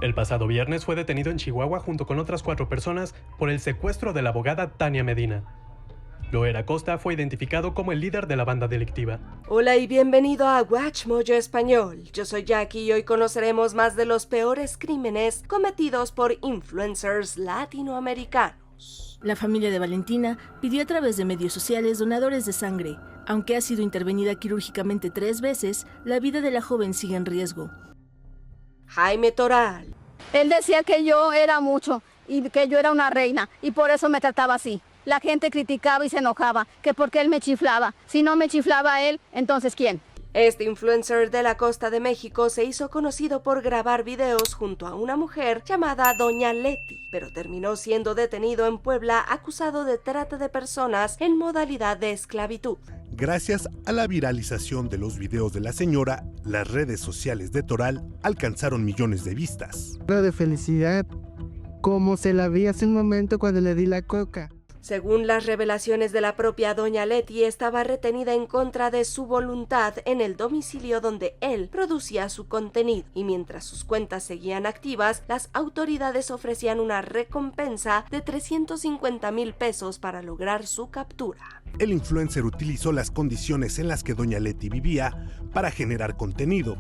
El pasado viernes fue detenido en Chihuahua junto con otras 4 personas por el secuestro de la abogada Tania Medina. Loer Acosta fue identificado como el líder de la banda delictiva. Hola y bienvenido a Watch Mojo Español. Yo soy Jackie y hoy conoceremos más de los peores crímenes cometidos por influencers latinoamericanos. La familia de Valentina pidió a través de medios sociales donadores de sangre. Aunque ha sido intervenida quirúrgicamente 3 veces, la vida de la joven sigue en riesgo. Jaime Toral. Él decía que yo era mucho y que yo era una reina y por eso me trataba así. La gente criticaba y se enojaba, que porque él me chiflaba. Si no me chiflaba él, entonces ¿quién? Este influencer de la costa de México se hizo conocido por grabar videos junto a una mujer llamada Doña Leti, pero terminó siendo detenido en Puebla acusado de trata de personas en modalidad de esclavitud. Gracias a la viralización de los videos de la señora, las redes sociales de Toral alcanzaron millones de vistas. De felicidad, como se la vi hace un momento cuando le di la coca. Según las revelaciones de la propia Doña Leti, estaba retenida en contra de su voluntad en el domicilio donde él producía su contenido, y mientras sus cuentas seguían activas, las autoridades ofrecían una recompensa de 350,000 pesos para lograr su captura. El influencer utilizó las condiciones en las que Doña Leti vivía para generar contenido,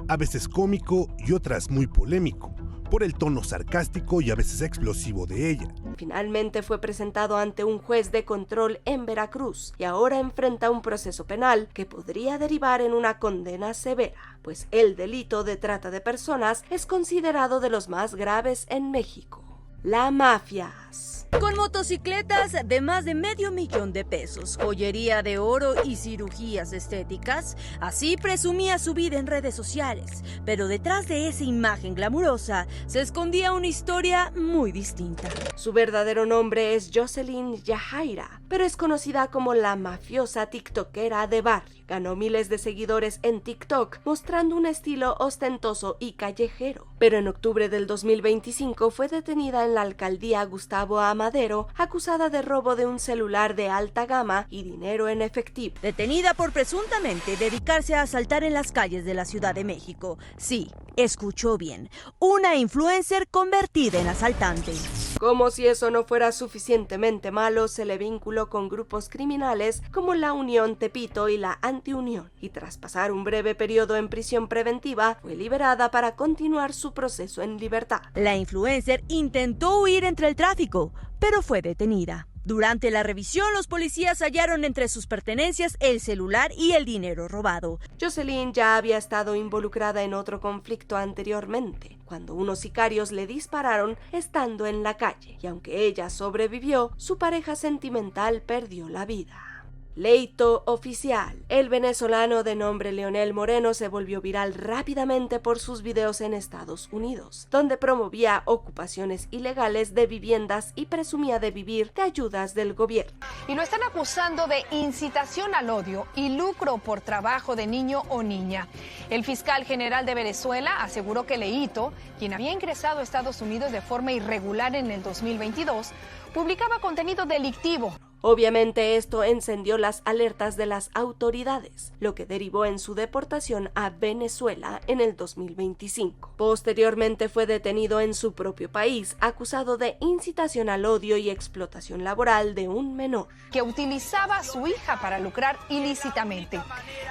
a veces cómico y otras muy polémico, por el tono sarcástico y a veces explosivo de ella. Finalmente fue presentado ante un juez de control en Veracruz y ahora enfrenta un proceso penal que podría derivar en una condena severa, pues el delito de trata de personas es considerado de los más graves en México. La mafias. Con motocicletas de más de $500,000 de pesos, joyería de oro y cirugías estéticas, así presumía su vida en redes sociales. Pero detrás de esa imagen glamurosa se escondía una historia muy distinta. Su verdadero nombre es Jocelyn Yajaira, pero es conocida como la mafiosa tiktokera de barrio. Ganó miles de seguidores en TikTok, mostrando un estilo ostentoso y callejero. Pero en octubre del 2025 fue detenida en la alcaldía Gustavo Amadero, acusada de robo de un celular de alta gama y dinero en efectivo. Detenida por presuntamente dedicarse a asaltar en las calles de la Ciudad de México. Sí, escuchó bien, una influencer convertida en asaltante. Como si eso no fuera suficientemente malo, se le vinculó con grupos criminales como la Unión Tepito y la Antiunión, y tras pasar un breve periodo en prisión preventiva, fue liberada para continuar su proceso en libertad. La influencer intentó huir entre el tráfico, pero fue detenida. Durante la revisión, los policías hallaron entre sus pertenencias el celular y el dinero robado. Jocelyn ya había estado involucrada en otro conflicto anteriormente, cuando unos sicarios le dispararon estando en la calle, y aunque ella sobrevivió, su pareja sentimental perdió la vida. Leito oficial. El venezolano de nombre Leonel Moreno se volvió viral rápidamente por sus videos en Estados Unidos, donde promovía ocupaciones ilegales de viviendas y presumía de vivir de ayudas del gobierno. Y lo están acusando de incitación al odio y lucro por trabajo de niño o niña. El fiscal general de Venezuela aseguró que Leito, quien había ingresado a Estados Unidos de forma irregular en el 2022, publicaba contenido delictivo. Obviamente esto encendió las alertas de las autoridades, lo que derivó en su deportación a Venezuela en el 2025. Posteriormente fue detenido en su propio país, acusado de incitación al odio y explotación laboral de un menor. Que utilizaba a su hija para lucrar ilícitamente.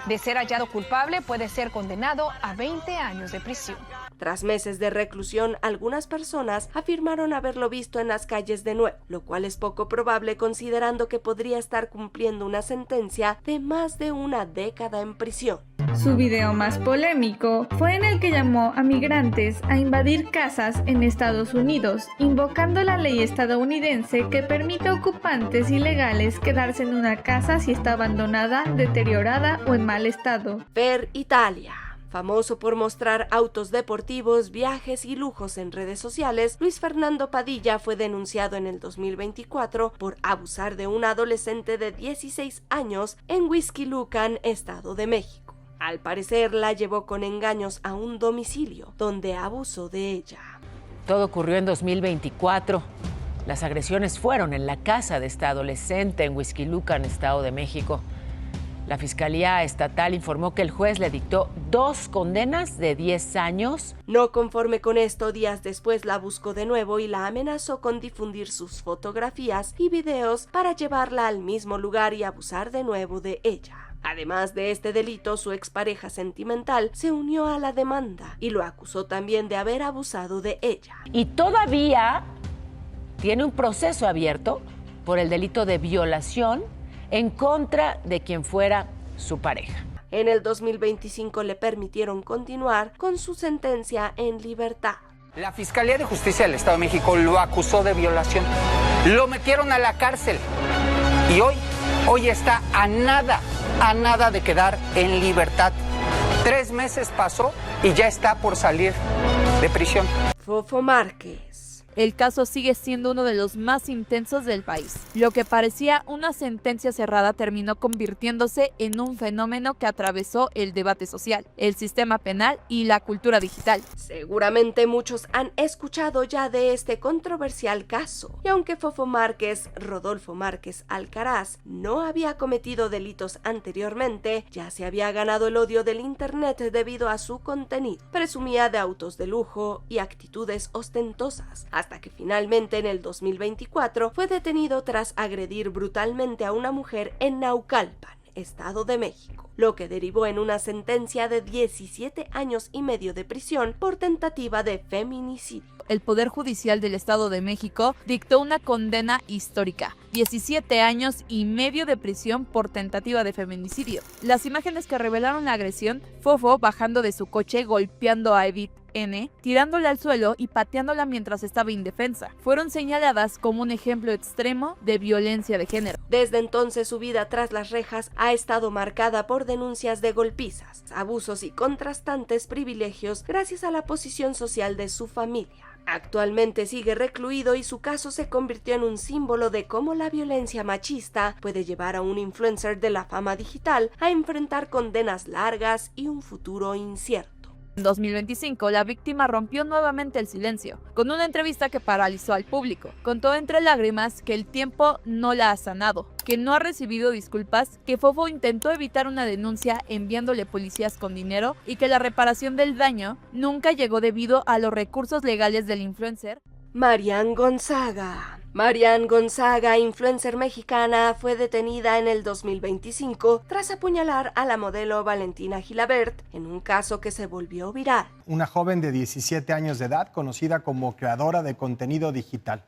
De ser hallado culpable, puede ser condenado a 20 años de prisión. Tras meses de reclusión, algunas personas afirmaron haberlo visto en las calles de nuevo, lo cual es poco probable considerando que podría estar cumpliendo una sentencia de más de una década en prisión. Su video más polémico fue en el que llamó a migrantes a invadir casas en Estados Unidos, invocando la ley estadounidense que permite a ocupantes ilegales quedarse en una casa si está abandonada, deteriorada o en mal estado. Ver Italia. Famoso por mostrar autos deportivos, viajes y lujos en redes sociales, Luis Fernando Padilla fue denunciado en el 2024 por abusar de una adolescente de 16 años en Huixquilucan, Estado de México. Al parecer la llevó con engaños a un domicilio, donde abusó de ella. Todo ocurrió en 2024. Las agresiones fueron en la casa de esta adolescente en Huixquilucan, Estado de México. La Fiscalía Estatal informó que el juez le dictó 2 condenas de 10 años. No conforme con esto, días después la buscó de nuevo y la amenazó con difundir sus fotografías y videos para llevarla al mismo lugar y abusar de nuevo de ella. Además de este delito, su expareja sentimental se unió a la demanda y lo acusó también de haber abusado de ella. Y todavía tiene un proceso abierto por el delito de violación en contra de quien fuera su pareja. En el 2025 le permitieron continuar con su sentencia en libertad. La Fiscalía de Justicia del Estado de México lo acusó de violación. Lo metieron a la cárcel y hoy está a nada de quedar en libertad. 3 meses pasó y ya está por salir de prisión. Fofo Márquez. El caso sigue siendo uno de los más intensos del país. Lo que parecía una sentencia cerrada terminó convirtiéndose en un fenómeno que atravesó el debate social, el sistema penal y la cultura digital. Seguramente muchos han escuchado ya de este controversial caso. Y aunque Fofo Márquez, Rodolfo Márquez Alcaraz, no había cometido delitos anteriormente, ya se había ganado el odio del internet debido a su contenido. Presumía de autos de lujo y actitudes ostentosas, hasta que finalmente en el 2024 fue detenido tras agredir brutalmente a una mujer en Naucalpan, Estado de México, lo que derivó en una sentencia de 17 años y medio de prisión por tentativa de feminicidio. El Poder Judicial del Estado de México dictó una condena histórica, 17 años y medio de prisión por tentativa de feminicidio. Las imágenes que revelaron la agresión, Fofo bajando de su coche golpeando a Edith N., tirándola al suelo y pateándola mientras estaba indefensa, fueron señaladas como un ejemplo extremo de violencia de género. Desde entonces su vida tras las rejas ha estado marcada por denuncias de golpizas, abusos y contrastantes privilegios gracias a la posición social de su familia. Actualmente sigue recluido y su caso se convirtió en un símbolo de cómo la violencia machista puede llevar a un influencer de la fama digital a enfrentar condenas largas y un futuro incierto. En 2025, la víctima rompió nuevamente el silencio, con una entrevista que paralizó al público. Contó entre lágrimas que el tiempo no la ha sanado, que no ha recibido disculpas, que Fofo intentó evitar una denuncia enviándole policías con dinero y que la reparación del daño nunca llegó debido a los recursos legales del influencer. Marian Gonzaga. Marian Gonzaga, influencer mexicana, fue detenida en el 2025 tras apuñalar a la modelo Valentina Gilabert en un caso que se volvió viral. Una joven de 17 años de edad, conocida como creadora de contenido digital,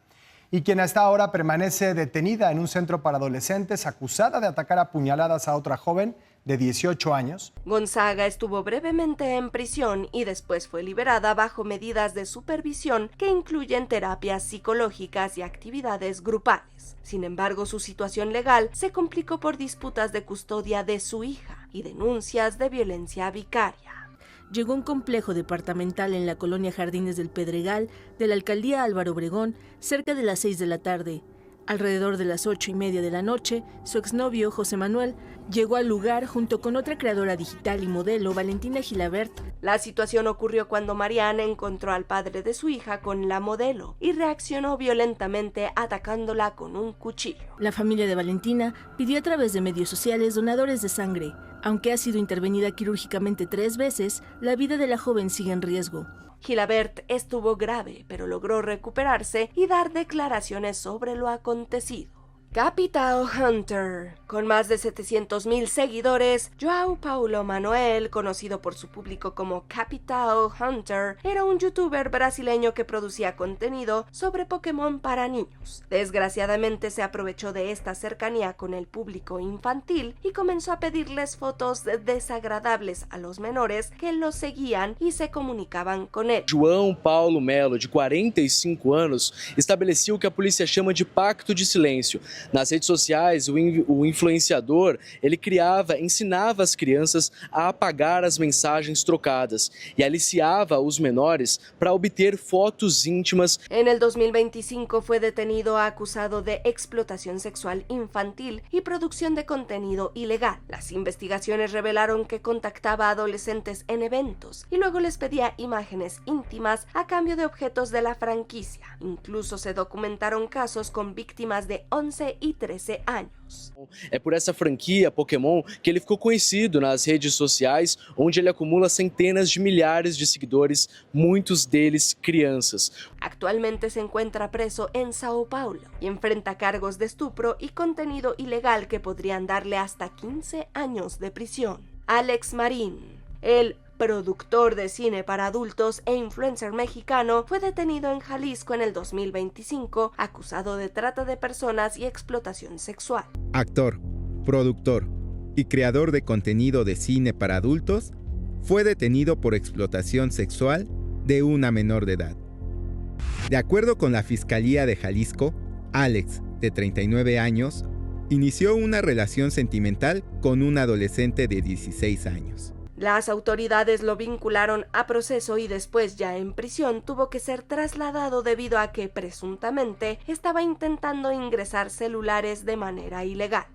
y quien hasta ahora permanece detenida en un centro para adolescentes, acusada de atacar a puñaladas a otra joven de 18 años. Gonzaga estuvo brevemente en prisión y después fue liberada bajo medidas de supervisión que incluyen terapias psicológicas y actividades grupales. Sin embargo, su situación legal se complicó por disputas de custodia de su hija y denuncias de violencia vicaria. Llegó a un complejo departamental en la colonia Jardines del Pedregal de la alcaldía Álvaro Obregón cerca de las 6 de la tarde. Alrededor de las 8:30 de la noche, su exnovio, José Manuel, llegó al lugar junto con otra creadora digital y modelo, Valentina Gilabert. La situación ocurrió cuando Mariana encontró al padre de su hija con la modelo y reaccionó violentamente atacándola con un cuchillo. La familia de Valentina pidió a través de medios sociales donadores de sangre. Aunque ha sido intervenida quirúrgicamente 3 veces, la vida de la joven sigue en riesgo. Gilabert estuvo grave, pero logró recuperarse y dar declaraciones sobre lo acontecido. Capital Hunter. Con más de 700,000 seguidores, João Paulo Manuel, conocido por su público como Capital Hunter, era un youtuber brasileño que producía contenido sobre Pokémon para niños. Desgraciadamente se aprovechó de esta cercanía con el público infantil y comenzó a pedirles fotos desagradables a los menores que lo seguían y se comunicaban con él. João Paulo Melo, de 45 anos, estabeleceu o que a polícia chama de pacto de silêncio. Nas redes sociais, o influenciador, ele ensinava as crianças a apagar as mensagens trocadas e aliciava os menores para obter fotos íntimas. En el 2025 fue detenido acusado de explotación sexual infantil y producción de contenido ilegal. Las investigaciones revelaron que contactaba a adolescentes en eventos y luego les pedía imágenes íntimas a cambio de objetos de la franquicia. Incluso se documentaron casos con víctimas de 11 12 y 13 años. É por essa franquia Pokémon que ele ficou conhecido nas redes sociais, onde ele acumula centenas de milhares de seguidores, muitos deles crianças. Actualmente se encuentra preso en Sao Paulo y enfrenta cargos de estupro y contenido ilegal que podrían darle hasta 15 años de prisión. Alex Marín, el productor de cine para adultos e influencer mexicano, fue detenido en Jalisco en el 2025 acusado de trata de personas y explotación sexual. Actor, productor y creador de contenido de cine para adultos, fue detenido por explotación sexual de una menor de edad. De acuerdo con la Fiscalía de Jalisco, Alex, de 39 años, inició una relación sentimental con un adolescente de 16 años. Las autoridades lo vincularon a proceso y después, ya en prisión, tuvo que ser trasladado debido a que presuntamente estaba intentando ingresar celulares de manera ilegal.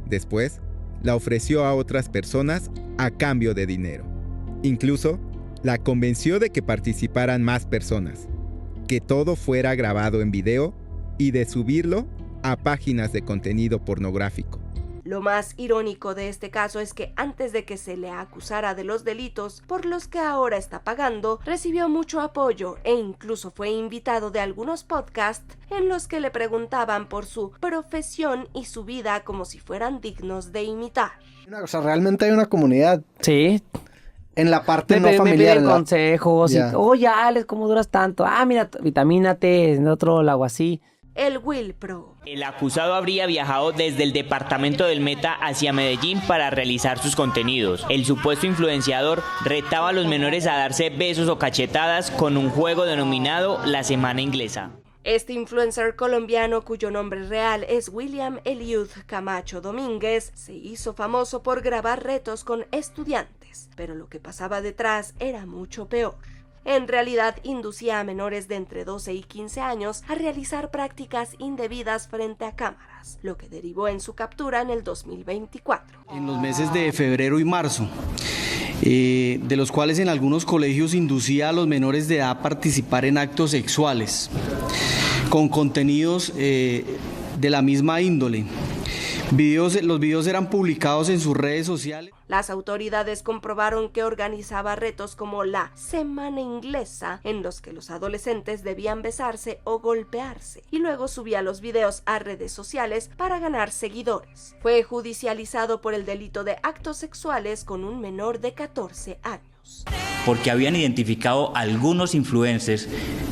Después, la ofreció a otras personas a cambio de dinero. Incluso, la convenció de que participaran más personas, que todo fuera grabado en video y de subirlo a páginas de contenido pornográfico. Lo más irónico de este caso es que antes de que se le acusara de los delitos por los que ahora está pagando, recibió mucho apoyo e incluso fue invitado de algunos podcasts en los que le preguntaban por su profesión y su vida como si fueran dignos de imitar. O sea, realmente hay una comunidad. Sí. En la parte no me familiar. piden consejos. Ya. Oye, Alex, ¿cómo duras tanto? Mira, vitamínate, en otro lago así. El Wilpro. El acusado habría viajado desde el departamento del Meta hacia Medellín para realizar sus contenidos. El supuesto influenciador retaba a los menores a darse besos o cachetadas con un juego denominado La Semana Inglesa. Este influencer colombiano, cuyo nombre real es William Eliud Camacho Domínguez, se hizo famoso por grabar retos con estudiantes, pero lo que pasaba detrás era mucho peor. En realidad, inducía a menores de entre 12 y 15 años a realizar prácticas indebidas frente a cámaras, lo que derivó en su captura en el 2024. En los meses de febrero y marzo, de los cuales en algunos colegios inducía a los menores de edad a participar en actos sexuales, con contenidos de la misma índole. Los videos eran publicados en sus redes sociales. Las autoridades comprobaron que organizaba retos como la Semana Inglesa, en los que los adolescentes debían besarse o golpearse, y luego subía los videos a redes sociales para ganar seguidores. Fue judicializado por el delito de actos sexuales con un menor de 14 años. Porque habían identificado algunos influencers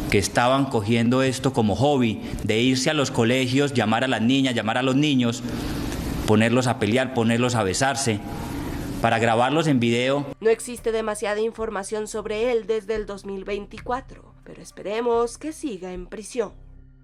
que estaban cogiendo esto como hobby, de irse a los colegios, llamar a las niñas, llamar a los niños, ponerlos a pelear, ponerlos a besarse, para grabarlos en video. No existe demasiada información sobre él desde el 2024, pero esperemos que siga en prisión.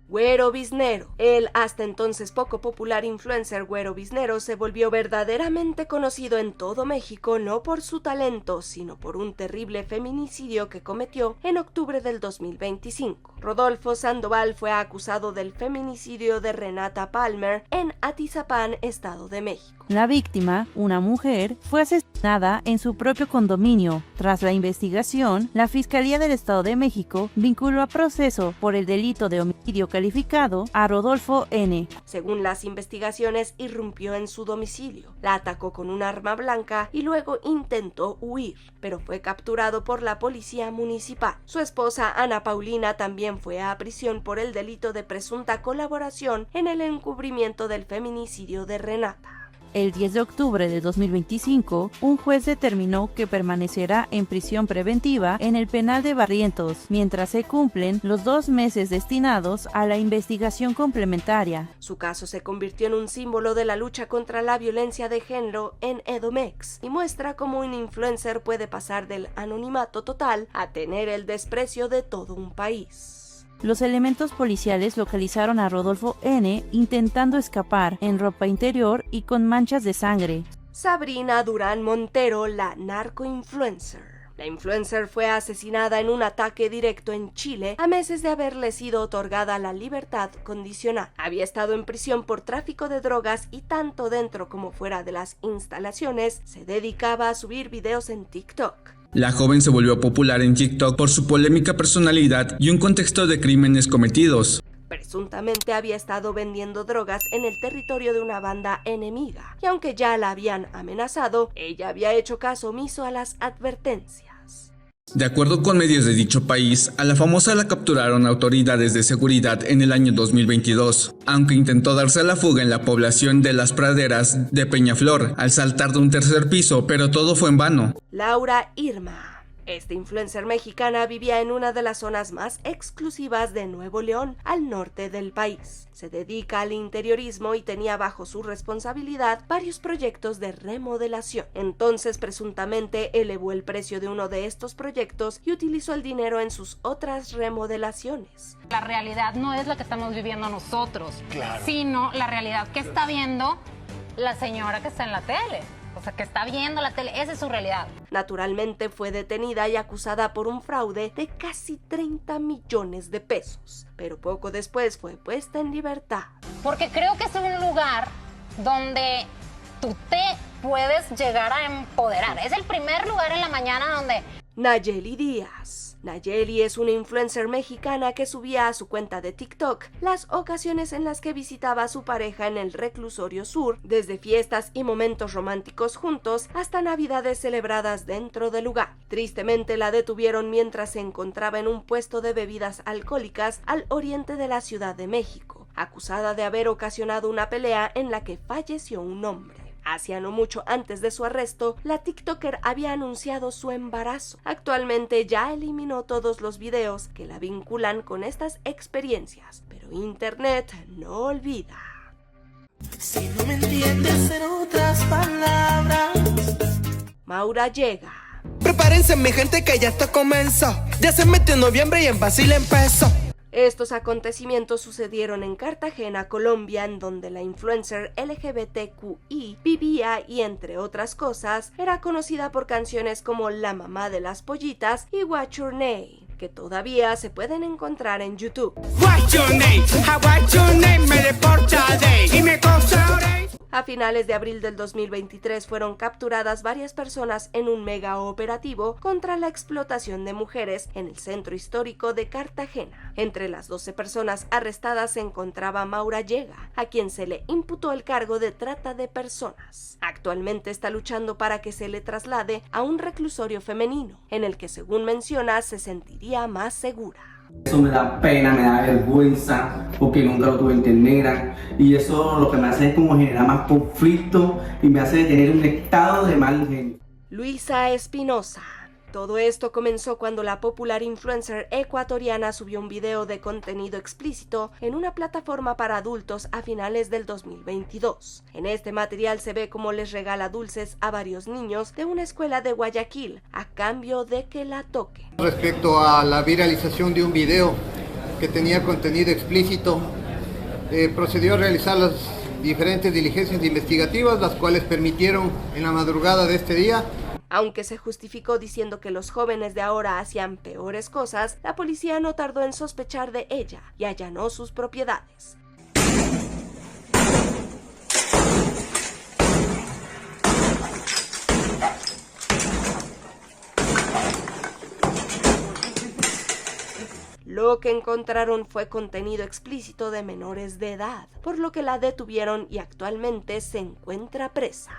Güero Biznero. El hasta entonces poco popular influencer Güero Biznero se volvió verdaderamente conocido en todo México no por su talento, sino por un terrible feminicidio que cometió en octubre del 2025. Rodolfo Sandoval fue acusado del feminicidio de Renata Palmer en Atizapán, Estado de México. La víctima, una mujer, fue asesinada en su propio condominio. Tras la investigación, la Fiscalía del Estado de México vinculó a proceso por el delito de homicidio calificado a Rodolfo N. Según las investigaciones, irrumpió en su domicilio, la atacó con un arma blanca y luego intentó huir, pero fue capturado por la policía municipal. Su esposa, Ana Paulina, también fue a prisión por el delito de presunta colaboración en el encubrimiento del feminicidio de Renata. El 10 de octubre de 2025, un juez determinó que permanecerá en prisión preventiva en el penal de Barrientos, mientras se cumplen los 2 meses destinados a la investigación complementaria. Su caso se convirtió en un símbolo de la lucha contra la violencia de género en Edomex y muestra cómo un influencer puede pasar del anonimato total a tener el desprecio de todo un país. Los elementos policiales localizaron a Rodolfo N. intentando escapar en ropa interior y con manchas de sangre. Sabrina Durán Montero, la narcoinfluencer. La influencer fue asesinada en un ataque directo en Chile a meses de haberle sido otorgada la libertad condicional. Había estado en prisión por tráfico de drogas y tanto dentro como fuera de las instalaciones se dedicaba a subir videos en TikTok. La joven se volvió popular en TikTok por su polémica personalidad y un contexto de crímenes cometidos. Presuntamente había estado vendiendo drogas en el territorio de una banda enemiga, y aunque ya la habían amenazado, ella había hecho caso omiso a las advertencias. De acuerdo con medios de dicho país, a la famosa la capturaron autoridades de seguridad en el año 2022, aunque intentó darse a la fuga en la población de Las Praderas de Peñaflor al saltar de un tercer piso, pero todo fue en vano. Laura Irma. Esta influencer mexicana vivía en una de las zonas más exclusivas de Nuevo León, al norte del país. Se dedica al interiorismo y tenía bajo su responsabilidad varios proyectos de remodelación. Entonces, presuntamente, elevó el precio de uno de estos proyectos y utilizó el dinero en sus otras remodelaciones. La realidad no es la que estamos viviendo nosotros, sino la realidad que está viendo la señora que está en la tele. O sea, que está viendo la tele, esa es su realidad. Naturalmente fue detenida y acusada por un fraude de casi 30 millones de pesos, pero poco después fue puesta en libertad. Porque creo que es un lugar donde tú te puedes llegar a empoderar. Es el primer lugar en la mañana donde... Nayeli Díaz. Nayeli es una influencer mexicana que subía a su cuenta de TikTok las ocasiones en las que visitaba a su pareja en el reclusorio sur, desde fiestas y momentos románticos juntos hasta navidades celebradas dentro del lugar. Tristemente la detuvieron mientras se encontraba en un puesto de bebidas alcohólicas al oriente de la Ciudad de México, acusada de haber ocasionado una pelea en la que falleció un hombre. Hacía no mucho antes de su arresto, la TikToker había anunciado su embarazo. Actualmente ya eliminó todos los videos que la vinculan con estas experiencias, pero Internet no olvida. Si no me entiendes en otras palabras. Maura llega. Prepárense mi gente que ya esto comenzó. Ya se metió en noviembre y en Brasil empezó. Estos acontecimientos sucedieron en Cartagena, Colombia, en donde la influencer LGBTQI vivía y, entre otras cosas, era conocida por canciones como La Mamá de las Pollitas y What's Your Name, que todavía se pueden encontrar en YouTube. What's your name? What's your name? Me deporta de y me cosa. A finales de abril del 2023 fueron capturadas varias personas en un mega operativo contra la explotación de mujeres en el centro histórico de Cartagena. Entre las 12 personas arrestadas se encontraba Maura Llega, a quien se le imputó el cargo de trata de personas. Actualmente está luchando para que se le traslade a un reclusorio femenino, en el que, según menciona, se sentiría más segura. Eso me da pena, me da vergüenza, porque nunca lo tuve en negra, y eso lo que me hace es como generar más conflicto y me hace tener un estado de mal genio. Luisa Espinosa. Todo esto comenzó cuando la popular influencer ecuatoriana subió un video de contenido explícito en una plataforma para adultos a finales del 2022. En este material se ve cómo les regala dulces a varios niños de una escuela de Guayaquil a cambio de que la toquen. Respecto a la viralización de un video que tenía contenido explícito, procedió a realizar las diferentes diligencias investigativas, las cuales permitieron en la madrugada de este día. Aunque se justificó diciendo que los jóvenes de ahora hacían peores cosas, la policía no tardó en sospechar de ella y allanó sus propiedades. Lo que encontraron fue contenido explícito de menores de edad, por lo que la detuvieron y actualmente se encuentra presa.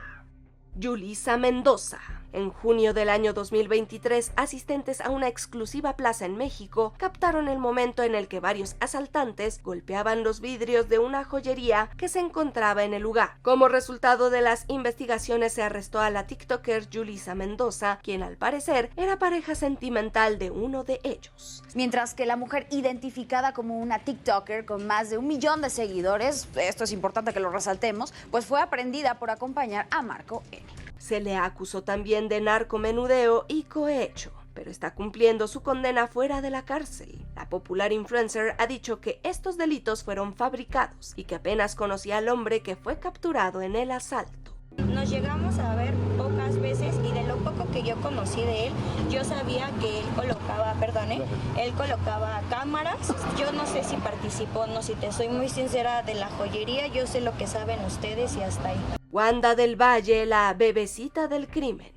Yulisa Mendoza. En junio del año 2023, asistentes a una exclusiva plaza en México captaron el momento en el que varios asaltantes golpeaban los vidrios de una joyería que se encontraba en el lugar. Como resultado de las investigaciones, se arrestó a la TikToker Yulisa Mendoza, quien al parecer era pareja sentimental de uno de ellos. Mientras que la mujer identificada como una TikToker con más de 1 millón de seguidores, esto es importante que lo resaltemos, pues fue aprendida por acompañar a Marco N. Se le acusó también de narcomenudeo y cohecho, pero está cumpliendo su condena fuera de la cárcel. La popular influencer ha dicho que estos delitos fueron fabricados y que apenas conocía al hombre que fue capturado en el asalto. Nos llegamos a ver pocas veces y de lo poco que yo conocí de él, yo sabía que él colocaba cámaras. Yo no sé si participó, no, si te soy muy sincera, de la joyería, yo sé lo que saben ustedes y hasta ahí. Wanda del Valle, la bebecita del crimen.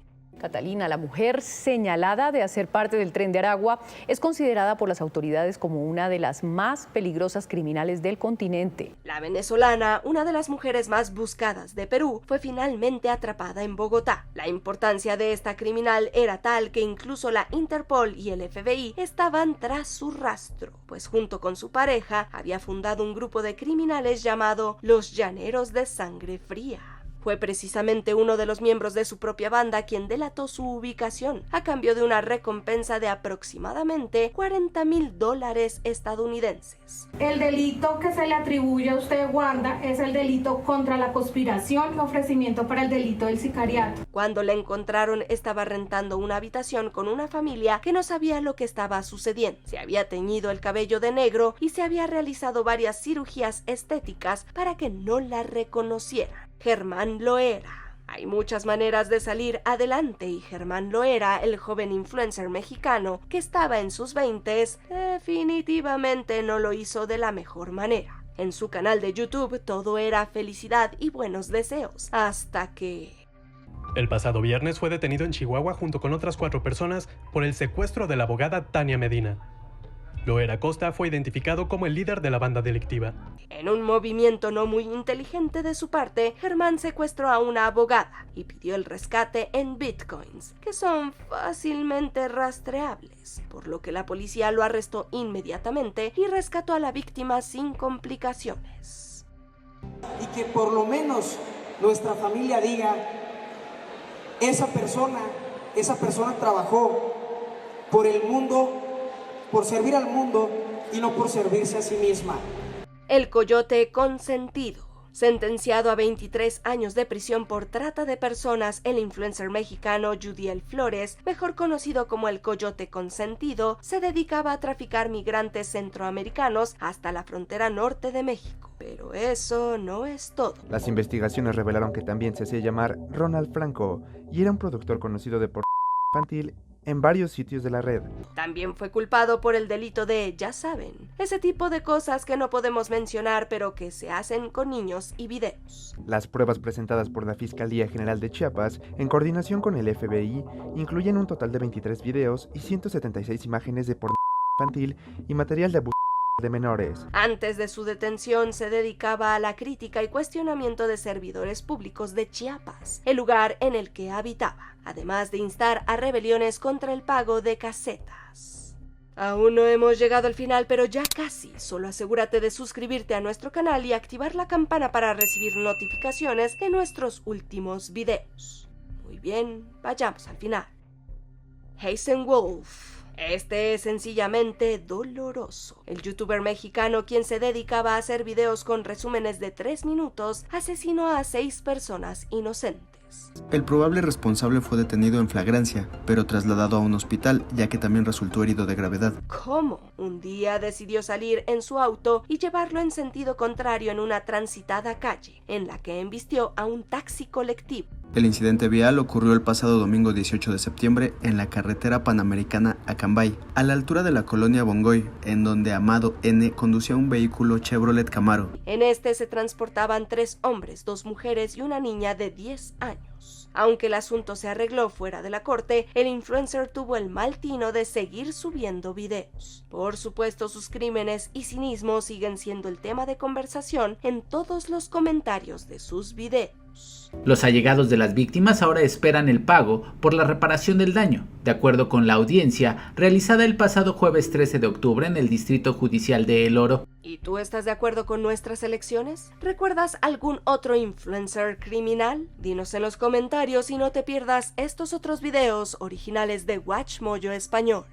Catalina, la mujer señalada de hacer parte del Tren de Aragua, es considerada por las autoridades como una de las más peligrosas criminales del continente. La venezolana, una de las mujeres más buscadas de Perú, fue finalmente atrapada en Bogotá. La importancia de esta criminal era tal que incluso la Interpol y el FBI estaban tras su rastro, pues junto con su pareja había fundado un grupo de criminales llamado Los Llaneros de Sangre Fría. Fue precisamente uno de los miembros de su propia banda quien delató su ubicación, a cambio de una recompensa de aproximadamente $40,000 estadounidenses. El delito que se le atribuye a usted, Wanda, es el delito contra la conspiración y ofrecimiento para el delito del sicariato. Cuando la encontraron, estaba rentando una habitación con una familia que no sabía lo que estaba sucediendo. Se había teñido el cabello de negro y se había realizado varias cirugías estéticas para que no la reconocieran. Germán Loera. Hay muchas maneras de salir adelante y Germán Loera, el joven influencer mexicano que estaba en sus 20s, definitivamente no lo hizo de la mejor manera. En su canal de YouTube todo era felicidad y buenos deseos, hasta que... El pasado viernes fue detenido en Chihuahua junto con otras 4 personas por el secuestro de la abogada Tania Medina. Loera Costa fue identificado como el líder de la banda delictiva. En un movimiento no muy inteligente de su parte, Germán secuestró a una abogada y pidió el rescate en bitcoins, que son fácilmente rastreables, por lo que la policía lo arrestó inmediatamente y rescató a la víctima sin complicaciones. Y que por lo menos nuestra familia diga, esa persona trabajó por el mundo, por servir al mundo y no por servirse a sí misma. El Coyote Consentido. Sentenciado a 23 años de prisión por trata de personas, el influencer mexicano Yudiel Flores, mejor conocido como el Coyote Consentido, se dedicaba a traficar migrantes centroamericanos hasta la frontera norte de México. Pero eso no es todo. Las investigaciones revelaron que también se hacía llamar Ronald Franco y era un productor conocido de pornografía infantil en varios sitios de la red. También fue culpado por el delito de, ya saben, ese tipo de cosas que no podemos mencionar pero que se hacen con niños y videos. Las pruebas presentadas por la Fiscalía General de Chiapas, en coordinación con el FBI, incluyen un total de 23 videos y 176 imágenes de pornografía infantil y material de abuso de menores. Antes de su detención se dedicaba a la crítica y cuestionamiento de servidores públicos de Chiapas, el lugar en el que habitaba, además de instar a rebeliones contra el pago de casetas. Aún no hemos llegado al final, pero ya casi. Solo asegúrate de suscribirte a nuestro canal y activar la campana para recibir notificaciones de nuestros últimos videos. Muy bien, vayamos al final. Hazen Wolf. Este es sencillamente doloroso. El youtuber mexicano, quien se dedicaba a hacer videos con resúmenes de 3 minutos, asesinó a 6 personas inocentes. El probable responsable fue detenido en flagrancia, pero trasladado a un hospital, ya que también resultó herido de gravedad. ¿Cómo? Un día decidió salir en su auto y llevarlo en sentido contrario en una transitada calle, en la que embistió a un taxi colectivo. El incidente vial ocurrió el pasado domingo 18 de septiembre en la carretera panamericana Acambay, a la altura de la colonia Bongoy, en donde Amado N. conducía un vehículo Chevrolet Camaro. En este se transportaban 3 hombres, 2 mujeres y una niña de 10 años. Aunque el asunto se arregló fuera de la corte, el influencer tuvo el mal tino de seguir subiendo videos. Por supuesto, sus crímenes y cinismo siguen siendo el tema de conversación en todos los comentarios de sus videos. Los allegados de las víctimas ahora esperan el pago por la reparación del daño, de acuerdo con la audiencia realizada el pasado jueves 13 de octubre en el Distrito Judicial de El Oro. ¿Y tú estás de acuerdo con nuestras elecciones? ¿Recuerdas algún otro influencer criminal? Dinos en los comentarios y no te pierdas estos otros videos originales de WatchMojo Español.